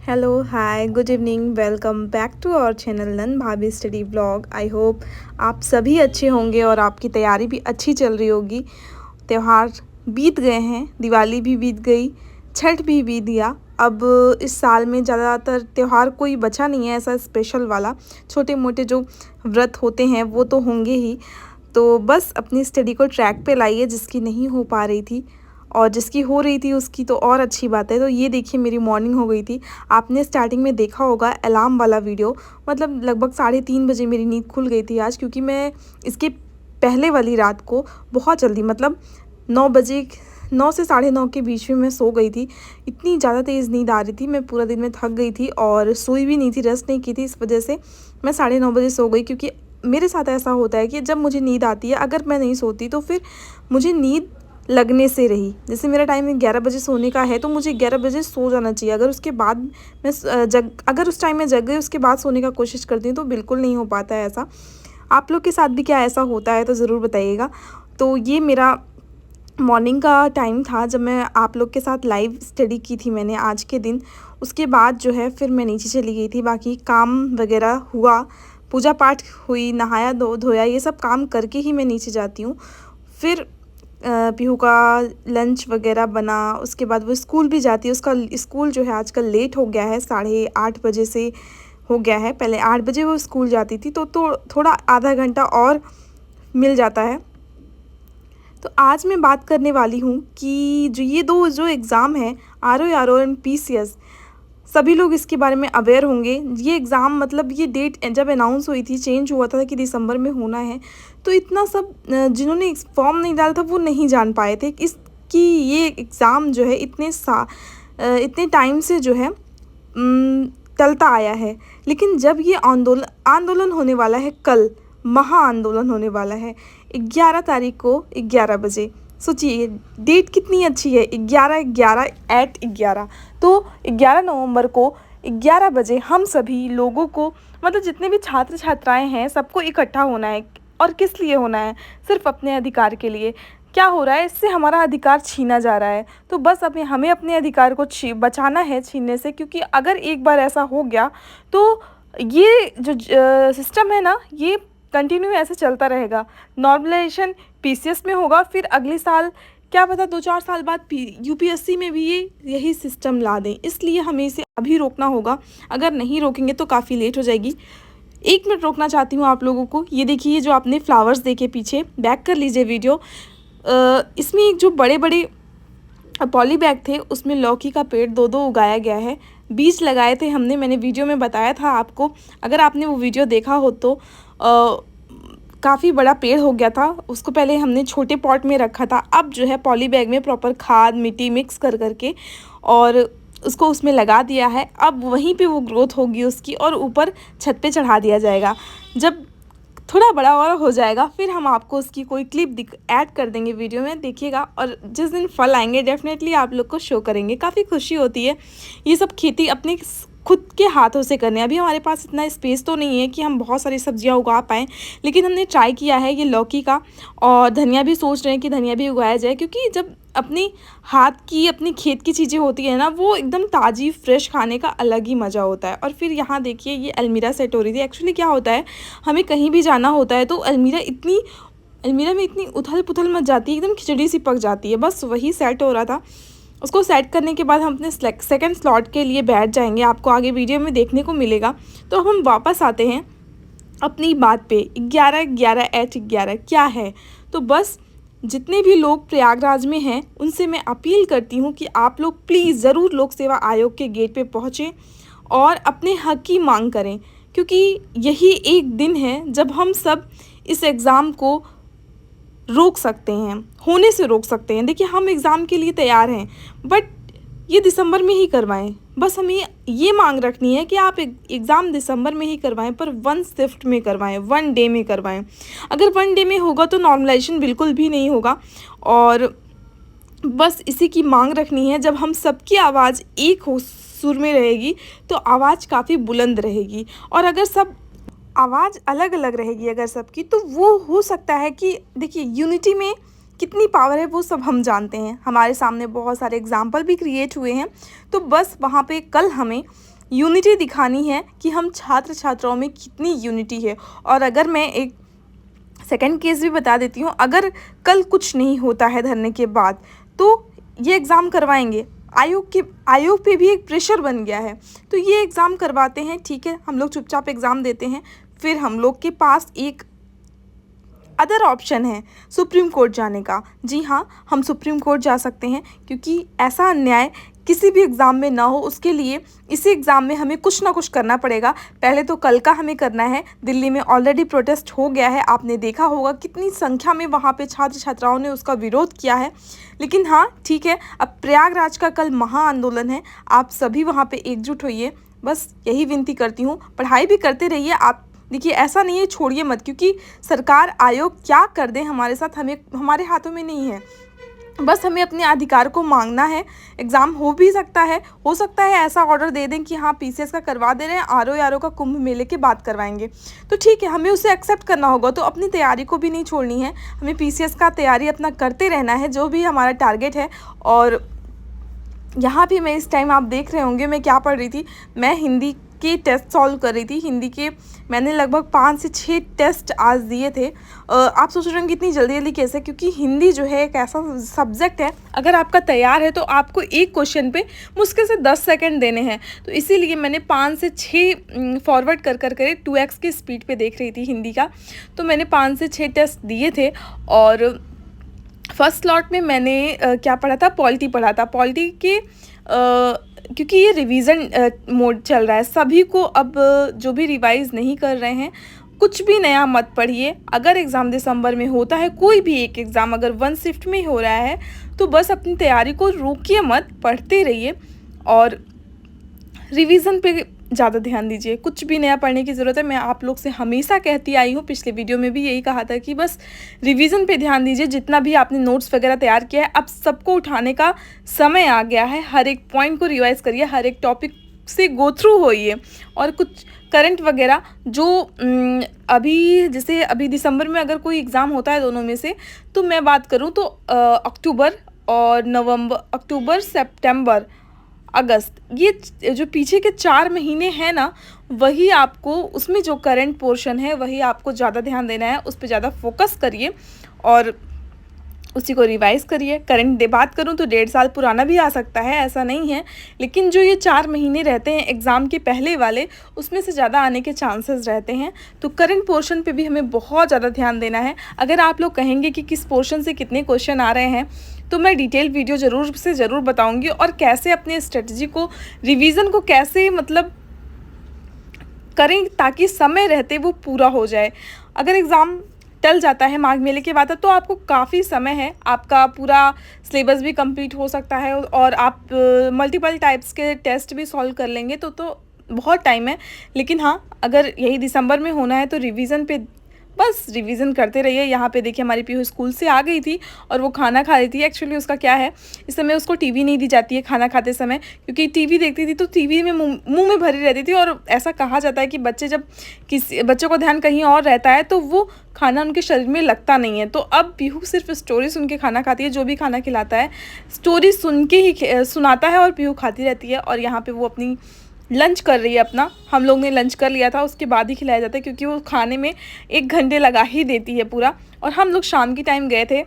Hello hi good evening welcome back to our channel नन भाभी study blog. I hope आप सभी अच्छे होंगे और आपकी तैयारी भी अच्छी चल रही होगी। त्यौहार बीत गए हैं, दिवाली भी बीत गई, छठ भी बीत गया। अब इस साल में ज़्यादातर त्यौहार कोई बचा नहीं है ऐसा स्पेशल वाला। छोटे मोटे जो व्रत होते हैं वो तो होंगे ही। तो बस अपनी स्टडी को ट्रैक पे लाइए, जिसकी नहीं हो पा रही थी और जिसकी हो रही थी उसकी तो और अच्छी बात है। तो ये देखिए मेरी मॉर्निंग हो गई थी। आपने स्टार्टिंग में देखा होगा अलार्म वाला वीडियो, मतलब लगभग 3:30 बजे मेरी नींद खुल गई थी आज, क्योंकि मैं इसके पहले वाली रात को बहुत जल्दी, मतलब 9 बजे, 9 से 9:30 के बीच में मैं सो गई थी। इतनी ज़्यादा तेज़ नींद आ रही थी, मैं पूरा दिन में थक गई थी और सोई भी नहीं थी, रेस्ट नहीं की थी। इस वजह से मैं 9:30 बजे सो गई, क्योंकि मेरे साथ ऐसा होता है कि जब मुझे नींद आती है, अगर मैं नहीं सोती तो फिर मुझे नींद लगने से रही। जैसे मेरा टाइम 11 बजे सोने का है तो मुझे 11 बजे सो जाना चाहिए। अगर उसके बाद मैं अगर उस टाइम में जग गई, उसके बाद सोने का कोशिश करती हूँ तो बिल्कुल नहीं हो पाता है ऐसा। आप लोग के साथ भी क्या ऐसा होता है तो ज़रूर बताइएगा। तो ये मेरा मॉर्निंग का टाइम था जब मैं आप लोग के साथ लाइव स्टडी की थी मैंने आज के दिन। उसके बाद जो है फिर मैं नीचे चली गई थी, बाकी काम वगैरह हुआ, पूजा पाठ हुई, नहाया धोया, ये सब काम करके ही मैं नीचे जाती हूँ। फिर पीहू का लंच वगैरह बना, उसके बाद वो स्कूल भी जाती है। उसका स्कूल जो है आजकल लेट हो गया है, 8:30 बजे से हो गया है। पहले 8 बजे वो स्कूल जाती थी, तो थोड़ा आधा घंटा और मिल जाता है। तो आज मैं बात करने वाली हूँ कि ये दो जो एग्ज़ाम है, RO एंड PCS, सभी लोग इसके बारे में अवेयर होंगे। ये एग्ज़ाम, मतलब ये डेट जब अनाउंस हुई थी, चेंज हुआ था कि दिसंबर में होना है, तो इतना सब जिन्होंने फॉर्म नहीं डाला था वो नहीं जान पाए थे इसकी ये एग्ज़ाम जो है इतने टाइम से जो है टलता आया है। लेकिन जब ये आंदोलन होने वाला है, कल महा आंदोलन होने वाला है 11 तारीख को 11 बजे। सोचिए डेट कितनी अच्छी है, 11/11 तो 11 नवंबर को 11 बजे हम सभी लोगों को, मतलब जितने भी छात्र छात्राएं हैं, सबको इकट्ठा होना है। और किस लिए होना है? सिर्फ अपने अधिकार के लिए। क्या हो रहा है, इससे हमारा अधिकार छीना जा रहा है। तो बस अभी हमें अपने अधिकार को बचाना है छीनने से, क्योंकि अगर एक बार ऐसा हो गया तो ये जो सिस्टम है ना, ये कंटिन्यू ऐसे चलता रहेगा। नॉर्मलाइजेशन PCS में होगा, फिर अगले साल क्या पता 2-4 साल बाद UPSC में भी ये यही सिस्टम ला दें। इसलिए हमें इसे अभी रोकना होगा। अगर नहीं रोकेंगे तो काफ़ी लेट हो जाएगी। 1 मिनट रोकना चाहती हूँ आप लोगों को। ये देखिए जो आपने फ्लावर्स देखे पीछे, बैक कर लीजिए वीडियो। इसमें एक जो बड़े बड़े पॉली बैग थे, उसमें लौकी का पेड़ 2-2 उगाया गया है। बीज लगाए थे हमने, मैंने वीडियो में बताया था आपको। अगर आपने वो वीडियो देखा हो तो काफ़ी बड़ा पेड़ हो गया था। उसको पहले हमने छोटे पॉट में रखा था, अब जो है पॉली बैग में प्रॉपर खाद मिट्टी मिक्स कर करके और उसको उसमें लगा दिया है। अब वहीं पे वो ग्रोथ होगी उसकी, और ऊपर छत पे चढ़ा दिया जाएगा। जब थोड़ा बड़ा और हो जाएगा फिर हम आपको उसकी कोई क्लिप ऐड कर देंगे वीडियो में, देखिएगा। और जिस दिन फल आएंगे डेफिनेटली आप लोग को शो करेंगे। काफ़ी खुशी होती है ये सब खेती अपने खुद के हाथों से करने। अभी हमारे पास इतना स्पेस तो नहीं है कि हम बहुत सारी सब्जियां उगा पाएँ, लेकिन हमने ट्राई किया है ये लौकी का, और धनिया भी सोच रहे हैं कि धनिया भी उगाया जाए, क्योंकि जब अपनी हाथ की अपनी खेत की चीज़ें होती है ना, वो एकदम ताज़ी फ्रेश खाने का अलग ही मज़ा होता है। और फिर यहाँ देखिए ये अलमीरा सेट हो रही थी। एक्चुअली क्या होता है, हमें कहीं भी जाना होता है तो अलमीरा में इतनी उथल पुथल मच जाती है, एकदम खिचड़ी सी पक जाती है। बस वही सेट हो रहा था। उसको सेट करने के बाद हम अपने सेकंड स्लॉट के लिए बैठ जाएंगे, आपको आगे वीडियो में देखने को मिलेगा। तो हम वापस आते हैं अपनी बात पे। 11/11 क्या है? तो बस जितने भी लोग प्रयागराज में हैं उनसे मैं अपील करती हूँ कि आप लोग प्लीज़ ज़रूर लोक सेवा आयोग के गेट पे पहुँचें और अपने हक की मांग करें, क्योंकि यही एक दिन है जब हम सब इस एग्ज़ाम को रोक सकते हैं, होने से रोक सकते हैं। देखिए हम एग्ज़ाम के लिए तैयार हैं, बट ये दिसंबर में ही करवाएं। बस हमें ये मांग रखनी है कि आप एग्ज़ाम दिसंबर में ही करवाएं, पर 1 शिफ्ट में करवाएं, 1 डे में करवाएं। अगर 1 डे में होगा तो नॉर्मलाइजेशन बिल्कुल भी नहीं होगा। और बस इसी की मांग रखनी है। जब हम सबकी आवाज़ एक हो सुर में रहेगी तो आवाज़ काफ़ी बुलंद रहेगी, और अगर सब आवाज़ अलग अलग रहेगी अगर सबकी, तो वो हो सकता है कि, देखिए यूनिटी में कितनी पावर है वो सब हम जानते हैं। हमारे सामने बहुत सारे एग्जाम्पल भी क्रिएट हुए हैं। तो बस वहाँ पे कल हमें यूनिटी दिखानी है कि हम छात्र छात्राओं में कितनी यूनिटी है। और अगर मैं एक सेकंड केस भी बता देती हूँ, अगर कल कुछ नहीं होता है धरने के बाद तो ये एग्ज़ाम करवाएंगे। आयोग पे भी एक प्रेशर बन गया है, तो ये एग्ज़ाम करवाते हैं, ठीक है, हम लोग चुपचाप एग्ज़ाम देते हैं। फिर हम लोग के पास एक अदर ऑप्शन है सुप्रीम कोर्ट जाने का। जी हाँ, हम सुप्रीम कोर्ट जा सकते हैं, क्योंकि ऐसा अन्याय किसी भी एग्ज़ाम में ना हो, उसके लिए इसी एग्ज़ाम में हमें कुछ ना कुछ करना पड़ेगा। पहले तो कल का हमें करना है। दिल्ली में ऑलरेडी प्रोटेस्ट हो गया है, आपने देखा होगा कितनी संख्या में वहाँ पे छात्र छात्राओं ने उसका विरोध किया है। लेकिन हाँ ठीक है, अब प्रयागराज का कल महाआंदोलन है, आप सभी वहाँ पे एकजुट होइए, बस यही विनती करती हूँ। पढ़ाई भी करते रहिए आप, देखिए ऐसा नहीं है, छोड़िए मत, क्योंकि सरकार आयोग क्या कर दे हमारे साथ हमें हमारे हाथों में नहीं है। बस हमें अपने अधिकार को मांगना है। एग्ज़ाम हो भी सकता है, ऐसा ऑर्डर दे दें कि हाँ पीसीएस का करवा दे रहे हैं, आरओ का कुंभ मेले के बाद करवाएंगे, तो ठीक है, हमें उसे एक्सेप्ट करना होगा। तो अपनी तैयारी को भी नहीं छोड़नी है, हमें पीसीएस का तैयारी अपना करते रहना है, जो भी हमारा टारगेट है। और यहाँ भी मैं इस टाइम आप देख रहे होंगे मैं क्या पढ़ रही थी, मैं हिंदी के टेस्ट सॉल्व कर रही थी। हिंदी के मैंने लगभग 5 से 6 टेस्ट आज दिए थे। आप सोच रहे होंगे इतनी जल्दी जल्दी कैसे, क्योंकि हिंदी जो है एक ऐसा सब्जेक्ट है, अगर आपका तैयार है तो आपको एक क्वेश्चन पे मुश्किल से 10 सेकंड देने हैं। तो इसीलिए मैंने 5 से 6 फॉरवर्ड कर 2x की स्पीड पे देख रही थी हिंदी का। तो मैंने 5 से 6 टेस्ट दिए थे। और फर्स्ट स्लॉट में मैंने क्या पढ़ा था, पॉलिटी पढ़ा था। पॉलिटी के क्योंकि ये रिवीजन मोड चल रहा है, सभी को अब जो भी रिवाइज़ नहीं कर रहे हैं, कुछ भी नया मत पढ़िए। अगर एग्ज़ाम दिसंबर में होता है, कोई भी एक एग्ज़ाम अगर 1 शिफ्ट में हो रहा है, तो बस अपनी तैयारी को रोकिए मत, पढ़ते रहिए और रिवीजन पे ज़्यादा ध्यान दीजिए। कुछ भी नया पढ़ने की ज़रूरत है, मैं आप लोग से हमेशा कहती आई हूँ, पिछले वीडियो में भी यही कहा था कि बस रिवीजन पे ध्यान दीजिए। जितना भी आपने नोट्स वगैरह तैयार किया है, अब सबको उठाने का समय आ गया है। हर एक पॉइंट को रिवाइज करिए, हर एक टॉपिक से गो थ्रू होइए। और कुछ करंट वगैरह जो अभी, जैसे अभी दिसंबर में अगर कोई एग्ज़ाम होता है दोनों में से, तो मैं बात करूँ तो अक्टूबर और नवंबर, अक्टूबर, सितंबर, अगस्त, ये जो पीछे के 4 महीने हैं ना, वही आपको, उसमें जो करंट पोर्शन है वही आपको ज़्यादा ध्यान देना है, उस पर ज़्यादा फोकस करिए और उसी को रिवाइज़ करिए। करंट डे बात करूँ तो 1.5 साल पुराना भी आ सकता है, ऐसा नहीं है, लेकिन जो ये 4 महीने रहते हैं एग्ज़ाम के पहले वाले, उसमें से ज़्यादा आने के चांसेस रहते हैं। तो करंट पोर्शन पे भी हमें बहुत ज़्यादा ध्यान देना है। अगर आप लोग कहेंगे कि किस पोर्शन से कितने क्वेश्चन आ रहे हैं, तो मैं डिटेल वीडियो ज़रूर बताऊँगी, और कैसे अपने स्ट्रेटजी को, रिवीज़न को कैसे मतलब करें ताकि समय रहते वो पूरा हो जाए। अगर एग्ज़ाम टल जाता है माघ मेले के बाद, तो आपको काफ़ी समय है, आपका पूरा सिलेबस भी कंप्लीट हो सकता है और आप मल्टीपल टाइप्स के टेस्ट भी सॉल्व कर लेंगे, तो बहुत टाइम है। लेकिन हाँ, अगर यही दिसंबर में होना है तो रिवीजन पे बस रिवीजन करते रहिए। यहाँ पे देखिए हमारी पीहू स्कूल से आ गई थी और वो खाना खा रही थी। एक्चुअली उसका क्या है, इस समय उसको टीवी नहीं दी जाती है खाना खाते समय, क्योंकि टीवी देखती थी तो टीवी में मुंह में भरी रहती थी। और ऐसा कहा जाता है कि बच्चे जब किसी बच्चों को ध्यान कहीं और रहता है तो वो खाना उनके शरीर में लगता नहीं है। तो अब पीहू सिर्फ स्टोरी सुन के खाना खाती है, जो भी खाना खिलाता है स्टोरी सुन के ही सुनाता है और पीहू खाती रहती है। और यहाँ पे वो अपनी लंच कर रही है अपना, हम लोग ने लंच कर लिया था, उसके बाद ही खिलाया जाता है, क्योंकि वो खाने में 1 घंटे लगा ही देती है पूरा। और हम लोग शाम के टाइम गए थे,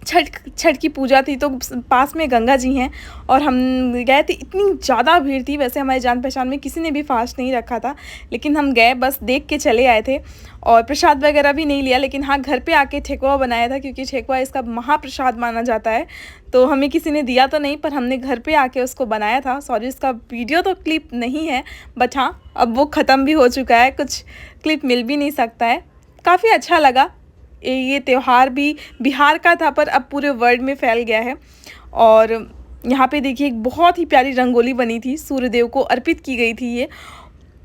छठ की पूजा थी, तो पास में गंगा जी हैं और हम गए थे। इतनी ज़्यादा भीड़ थी, वैसे हमारी जान पहचान में किसी ने भी फास्ट नहीं रखा था, लेकिन हम गए, बस देख के चले आए थे और प्रसाद वगैरह भी नहीं लिया। लेकिन हाँ, घर पे आके ठेकुआ बनाया था, क्योंकि ठेकुआ इसका महाप्रसाद माना जाता है। तो हमें किसी ने दिया तो नहीं, पर हमने घर पे आके उसको बनाया था। सॉरी, इसका वीडियो तो क्लिप नहीं है, बट हाँ अब वो ख़त्म भी हो चुका है, कुछ क्लिप मिल भी नहीं सकता है। काफ़ी अच्छा लगा। ये त्यौहार भी बिहार का था, पर अब पूरे वर्ल्ड में फैल गया है। और यहाँ पे देखिए एक बहुत ही प्यारी रंगोली बनी थी, सूर्यदेव को अर्पित की गई थी ये।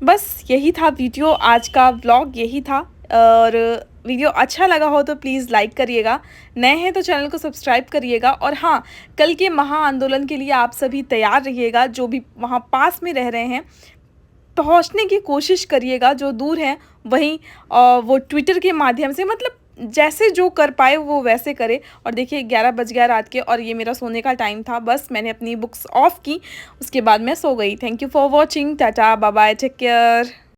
बस यही था वीडियो, आज का व्लॉग यही था। और वीडियो अच्छा लगा हो तो प्लीज़ लाइक करिएगा, नए हैं तो चैनल को सब्सक्राइब करिएगा। और हाँ, कल के महाआंदोलन के लिए आप सभी तैयार रहिएगा, जो भी वहाँ पास में रह रहे हैं पहुँचने की कोशिश करिएगा, जो दूर हैं वहीं वो ट्विटर के माध्यम से, मतलब जैसे जो कर पाए वो वैसे करे। और देखिए 11 बज गया रात के और ये मेरा सोने का टाइम था। बस मैंने अपनी बुक्स ऑफ की, उसके बाद मैं सो गई। Thank you for watching. Tata bye bye, take care.